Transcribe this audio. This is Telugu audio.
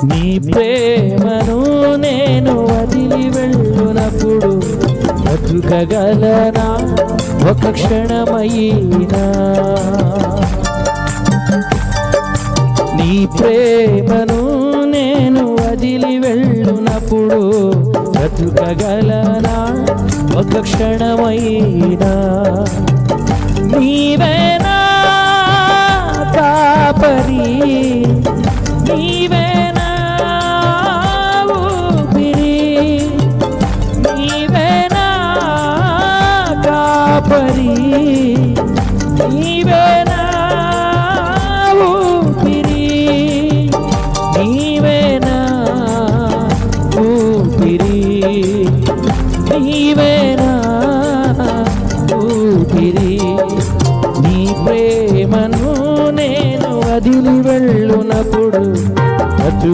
నీ ప్రేమను నేను వదిలి వెళ్ళునప్పుడు బ్రతుకగలనా ఒక క్షణమైనా? నీ ప్రేమను నేను వదిలి వెళ్ళునప్పుడు బ్రతుకగలనా ఒక క్షణమైనా? నీవేనా కాపరి, నీవేనా ఊపిరి, నీవేనా కాపరి, నీవేనా ఊపిరి, నీవేనా ఊపిరి.